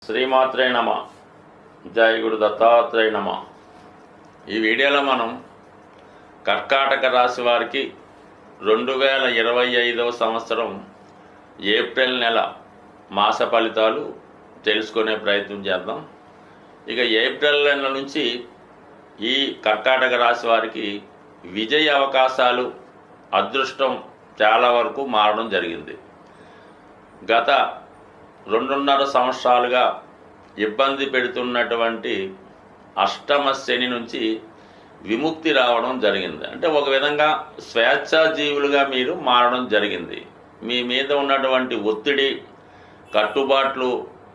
శ్రీమాత్రే నమ. జై గురు దత్తాత్రేయ నమ. ఈ వీడియోలో మనం కర్కాటక రాశి వారికి 2025వ సంవత్సరం ఏప్రిల్ నెల మాస ఫలితాలు తెలుసుకునే ప్రయత్నం చేద్దాం. ఇక ఏప్రిల్ నెల నుంచి ఈ కర్కాటక రాశి వారికి విజయ అవకాశాలు, అదృష్టం చాలా వరకు మారడం జరిగింది. గత 2.5 సంవత్సరాలుగా ఇబ్బంది పెడుతున్నటువంటి అష్టమ శని నుంచి విముక్తి రావడం జరిగింది. అంటే ఒక విధంగా స్వేచ్ఛాజీవులుగా మీరు మారడం జరిగింది. మీ మీద ఉన్నటువంటి ఒత్తిడి, కట్టుబాట్లు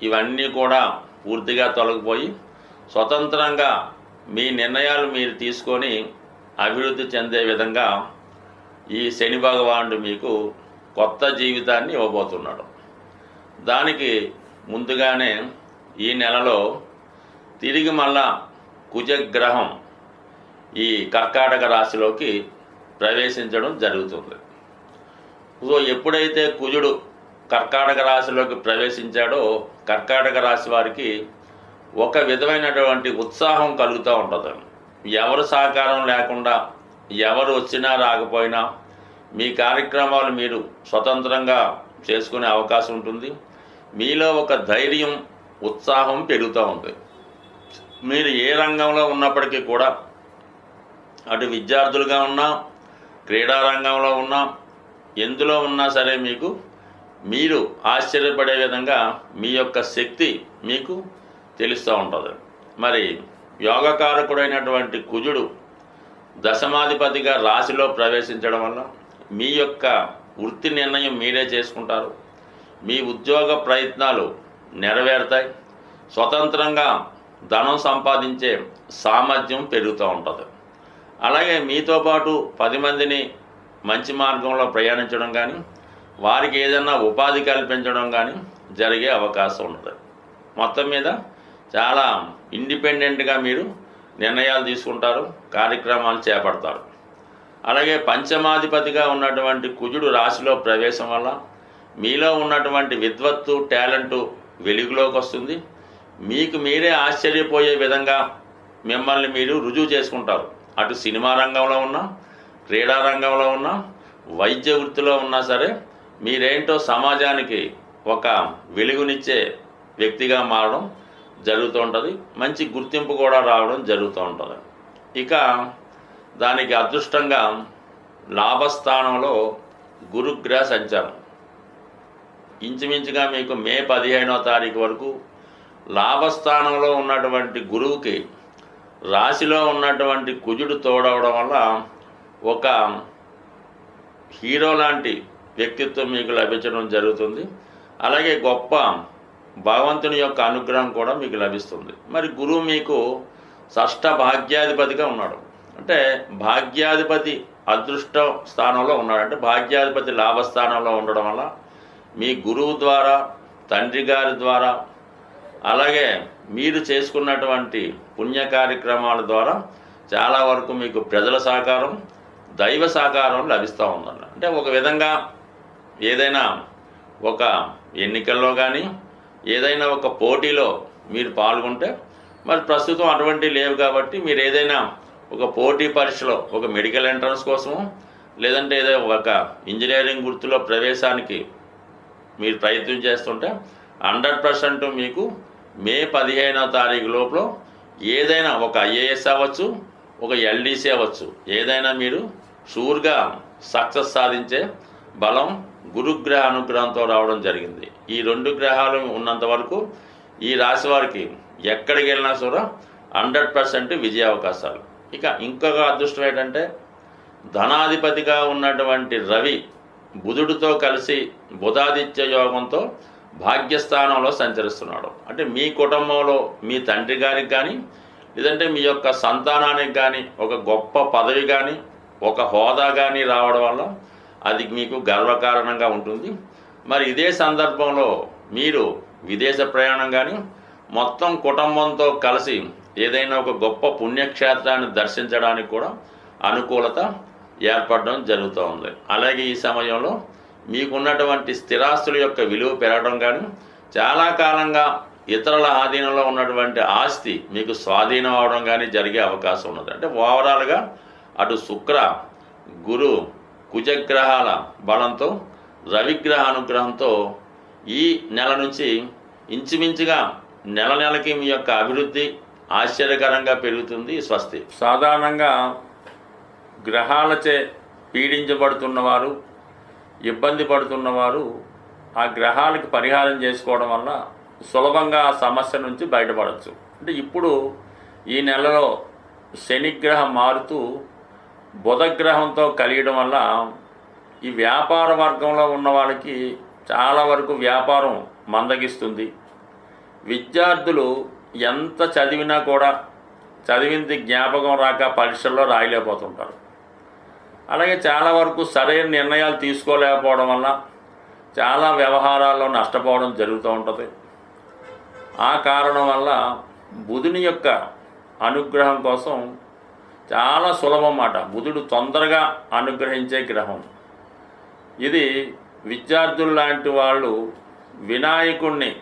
ఇవన్నీ కూడా పూర్తిగా తొలగిపోయి స్వతంత్రంగా మీ నిర్ణయాలు మీరు తీసుకొని అభివృద్ధి చెందే విధంగా ఈ శని భగవానుడు మీకు కొత్త జీవితాన్ని ఇవ్వబోతున్నాడు. దానికి ముందుగానే ఈ నెలలో తిరిగి మళ్ళా కుజగ్రహం ఈ కర్కాటక రాశిలోకి ప్రవేశించడం జరుగుతుంది. సో ఎప్పుడైతే కుజుడు కర్కాటక రాశిలోకి ప్రవేశించాడో కర్కాటక రాశి వారికి ఒక విధమైనటువంటి ఉత్సాహం కలుగుతూ ఉంటుంది. ఎవరు సహకారం లేకుండా, ఎవరు వచ్చినా రాకపోయినా మీ కార్యక్రమాలు మీరు స్వతంత్రంగా చేసుకునే అవకాశం ఉంటుంది. మీలో ఒక ధైర్యం, ఉత్సాహం పెరుగుతూ ఉంది. మీరు ఏ రంగంలో ఉన్నప్పటికీ కూడా, అటు విద్యార్థులుగా ఉన్నా, క్రీడా రంగంలో ఉన్నా, ఎందులో ఉన్నా సరే మీరు ఆశ్చర్యపడే విధంగా మీ యొక్క శక్తి మీకు తెలుస్తూ ఉంటుంది. మరి యోగకారకుడైనటువంటి కుజుడు దశమాధిపతిగా రాశిలో ప్రవేశించడం వల్ల మీ యొక్క వృత్తి నిర్ణయం మీరే చేసుకుంటారు. మీ ఉద్యోగ ప్రయత్నాలు నెరవేరుతాయి. స్వతంత్రంగా ధనం సంపాదించే సామర్థ్యం పెరుగుతూ ఉంటుంది. అలాగే మీతో పాటు 10 మందిని మంచి మార్గంలో ప్రయాణించడం కానీ, వారికి ఏదైనా ఉపాధి కల్పించడం కానీ జరిగే అవకాశం ఉంటుంది. మొత్తం మీద చాలా ఇండిపెండెంట్గా మీరు నిర్ణయాలు తీసుకుంటారు, కార్యక్రమాలు చేపడతారు. అలాగే పంచమాధిపతిగా ఉన్నటువంటి కుజుడు రాశిలో ప్రవేశం వల్ల మీలో ఉన్నటువంటి విద్వత్తు, టాలెంటు వెలుగులోకి వస్తుంది. మీకు మీరే ఆశ్చర్యపోయే విధంగా మిమ్మల్ని మీరు రుజువు చేసుకుంటారు. అటు సినిమా రంగంలో ఉన్నా, క్రీడా రంగంలో ఉన్నా, వైద్య వృత్తిలో ఉన్నా సరే మీరేంటో సమాజానికి ఒక వెలుగునిచ్చే వ్యక్తిగా మారడం జరుగుతూ ఉంటుంది. మంచి గుర్తింపు కూడా రావడం జరుగుతూ ఉంటుంది. ఇక దానికి అదృష్టంగా లాభస్థానంలో గురుగ్రహ సంచారం ఇంచుమించుగా మీకు మే 15వ తారీఖు వరకు లాభస్థానంలో ఉన్నటువంటి గురువుకి రాశిలో ఉన్నటువంటి కుజుడు తోడవడం వల్ల ఒక హీరో లాంటి వ్యక్తిత్వం మీకు లభించడం జరుగుతుంది. అలాగే గొప్ప భగవంతుని యొక్క అనుగ్రహం కూడా మీకు లభిస్తుంది. మరి గురువు మీకు షష్ఠ భాగ్యాధిపతిగా ఉన్నాడు. అంటే భాగ్యాధిపతి అదృష్ట స్థానంలో ఉన్నాడు. అంటే భాగ్యాధిపతి లాభస్థానంలో ఉండడం వల్ల మీ గురువు ద్వారా, తండ్రి గారి ద్వారా, అలాగే మీరు చేసుకున్నటువంటి పుణ్య కార్యక్రమాల ద్వారా చాలా వరకు మీకు ప్రజల సహకారం, దైవ సహకారం లభిస్తూ ఉందన్న. అంటే ఒక విధంగా ఏదైనా ఒక ఎన్నికల్లో కానీ, ఏదైనా ఒక పోటీలో మీరు పాల్గొంటే, మరి ప్రస్తుతం అటువంటి లేవు కాబట్టి మీరు ఏదైనా ఒక పోటీ పరీక్షలో ఒక మెడికల్ ఎంట్రన్స్ కోసము, లేదంటే ఏదో ఒక ఇంజనీరింగ్ వృత్తిలో ప్రవేశానికి మీరు ప్రయత్నం చేస్తుంటే 100% మీకు మే 15వ తారీఖు లోపల ఏదైనా ఒక ఐఏఎస్ అవ్వచ్చు, ఒక ఎల్డీసీ అవ్వచ్చు, ఏదైనా మీరు షూర్గా సక్సెస్ సాధించే బలం గురుగ్రహ అనుగ్రహంతో రావడం జరిగింది. ఈ 2 గ్రహాలు ఉన్నంత వరకు ఈ రాశి వారికి ఎక్కడికి వెళ్ళినా కూడా 100% విజయ అవకాశాలు. ఇక ఇంకొక అదృష్టం ఏంటంటే ధనాధిపతిగా ఉన్నటువంటి రవి బుధుడితో కలిసి బుధాదిత్య యోగంతో భాగ్యస్థానంలో సంచరిస్తున్నాడు. అంటే మీ కుటుంబంలో మీ తండ్రి గారికి కానీ, లేదంటే మీ యొక్క సంతానానికి కానీ ఒక గొప్ప పదవి కానీ, ఒక హోదా కానీ రావడం వల్ల అది మీకు గర్వకారణంగా ఉంటుంది. మరి ఇదే సందర్భంలో మీరు విదేశ ప్రయాణం కానీ, మొత్తం కుటుంబంతో కలిసి ఏదైనా ఒక గొప్ప పుణ్యక్షేత్రాన్ని దర్శించడానికి కూడా అనుకూలత ఏర్పడడం జరుగుతూ ఉంది. అలాగే ఈ సమయంలో మీకున్నటువంటి స్థిరాస్తుల యొక్క విలువ పెరగడం కానీ, చాలా కాలంగా ఇతరుల ఆధీనంలో ఉన్నటువంటి ఆస్తి మీకు స్వాధీనం అవడం కానీ జరిగే అవకాశం ఉన్నది. అంటే ఓవరాల్గా అటు శుక్ర గురు కుజగ్రహాల బలంతో రవిగ్రహ అనుగ్రహంతో ఈ నెల నుంచి ఇంచుమించుగా నెల నెలకి మీ యొక్క అభివృద్ధి ఆశ్చర్యకరంగా పెరుగుతుంది. స్వస్తి. సాధారణంగా గ్రహాలచే పీడించబడుతున్నవారు, ఇబ్బంది పడుతున్నవారు ఆ గ్రహాలకు పరిహారం చేసుకోవడం వల్ల సులభంగా ఆ సమస్య నుంచి బయటపడవచ్చు. అంటే ఇప్పుడు ఈ నెలలో శనిగ్రహం మారుతూ బుధగ్రహంతో కలియడం వల్ల ఈ వ్యాపార వర్గంలో ఉన్న వాళ్ళకి చాలా వరకు వ్యాపారం మందగిస్తుంది. విద్యార్థులు ఎంత చదివినా కూడా చదివింది జ్ఞాపకం రాక పరీక్షల్లో రాయలేకపోతుంటారు. అలాగే చాలా వరకు సరైన నిర్ణయాలు తీసుకోలేకపోవడం వల్ల చాలా వ్యవహారాల్లో నష్టపోవడం జరుగుతూ ఉంటుంది. ఆ కారణం వల్ల బుధుని యొక్క అనుగ్రహం కోసం చాలా సులభం మాట. బుధుడు తొందరగా అనుగ్రహించే గ్రహం ఇది. విద్యార్థులు లాంటి వాళ్ళు వినాయకుడిని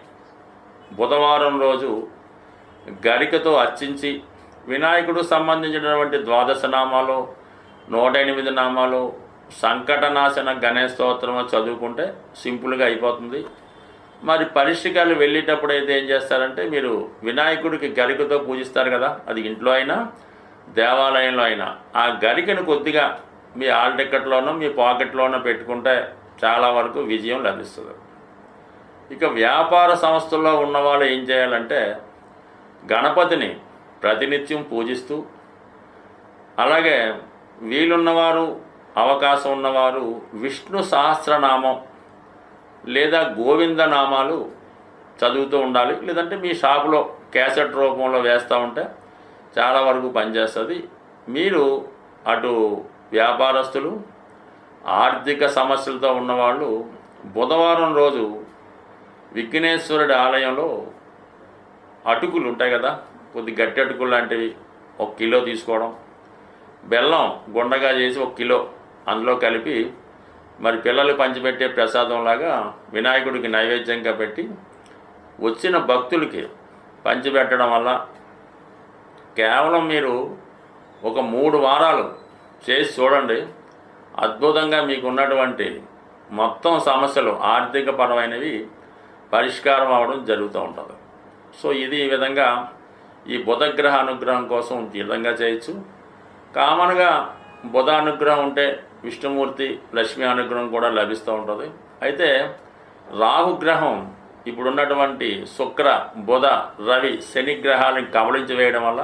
బుధవారం రోజు గరికతో అర్చించి వినాయకుడు సంబంధించినటువంటి 12 నామాలు 108 నామాలు సంకటనాశన గణేశ స్తోత్రం చదువుకుంటే సింపుల్గా అయిపోతుంది. మరి పరీక్షలు వెళ్ళేటప్పుడు అయితే ఏం చేస్తారంటే, మీరు వినాయకుడికి గరికతో పూజిస్తారు కదా, అది ఇంట్లో అయినా దేవాలయంలో అయినా ఆ గరికను కొద్దిగా మీ హాల్ టికెట్లోనో మీ పాకెట్లోనో పెట్టుకుంటే చాలా వరకు విజయం లభిస్తుంది. ఇక వ్యాపార సంస్థల్లో ఉన్నవాళ్ళు ఏం చేయాలంటే, గణపతిని ప్రతినిత్యం పూజిస్తూ, అలాగే వీలున్నవారు అవకాశం ఉన్నవారు విష్ణు సహస్రనామం లేదా గోవింద నామాలు చదువుతూ ఉండాలి. లేదంటే మీ షాపులో క్యాసెట్ రూపంలో వేస్తూ ఉంటే చాలా వరకు పనిచేస్తుంది. మీరు అటు వ్యాపారస్తులు, ఆర్థిక సమస్యలతో ఉన్నవాళ్ళు బుధవారం రోజు విఘ్నేశ్వరుడి ఆలయంలో అటుకులు ఉంటాయి కదా, కొద్ది గట్టి అటుకులు లాంటివి 1 కిలో తీసుకోవడం, బెల్లం గుండగా చేసి 1 కిలో అందులో కలిపి మరి పిల్లలు పంచిపెట్టే ప్రసాదంలాగా వినాయకుడికి నైవేద్యంగా పెట్టి వచ్చిన భక్తులకి పంచిపెట్టడం వల్ల కేవలం మీరు ఒక 3 వారాలు చేసి చూడండి, అద్భుతంగా మీకు ఉన్నటువంటి మొత్తం సమస్యలు ఆర్థిక పరమైనవి పరిష్కారం అవ్వడం జరుగుతూ ఉంటుంది. సో ఇది ఈ విధంగా ఈ బుధగ్రహ అనుగ్రహం కోసం ఈ విధంగా చేయొచ్చు. కామన్గా బుధ అనుగ్రహం ఉంటే విష్ణుమూర్తి లక్ష్మీ అనుగ్రహం కూడా లభిస్తూ ఉంటుంది. అయితే రాహుగ్రహం ఇప్పుడున్నటువంటి శుక్ర బుధ రవి శని గ్రహాలను కబళించి వేయడం వల్ల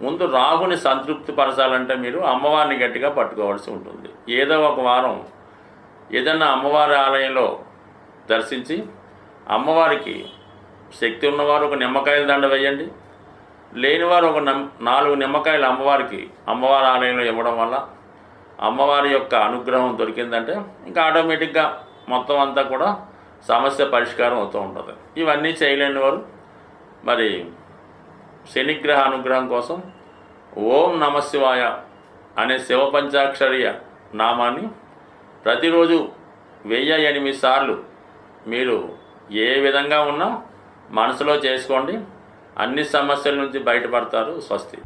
ముందు రాహుని సంతృప్తి పరచాలంటే మీరు అమ్మవారిని గట్టిగా పట్టుకోవాల్సి ఉంటుంది. ఏదో ఒక వారం ఏదన్నా అమ్మవారి ఆలయంలో దర్శించి అమ్మవారికి శక్తి ఉన్నవారు ఒక నిమ్మకాయల దండ వేయండి, లేనివారు ఒక 4 నిమ్మకాయలు అమ్మవారికి అమ్మవారి ఆలయంలో ఇవ్వడం వల్ల అమ్మవారి యొక్క అనుగ్రహం దొరికిందంటే ఇంకా ఆటోమేటిక్గా మొత్తం అంతా కూడా సమస్య పరిష్కారం అవుతూ ఉంటుంది. ఇవన్నీ చేయలేని వారు మరి శనిగ్రహ అనుగ్రహం కోసం ఓం నమశివాయ అనే శివ పంచాక్షరీయ నామాన్ని ప్రతిరోజు 1008 సార్లు మీరు ఏ విధంగా ఉన్నా మనసులో చేసుకోండి. అన్ని సమస్యల నుంచి బయటపడతారు. స్వస్తి.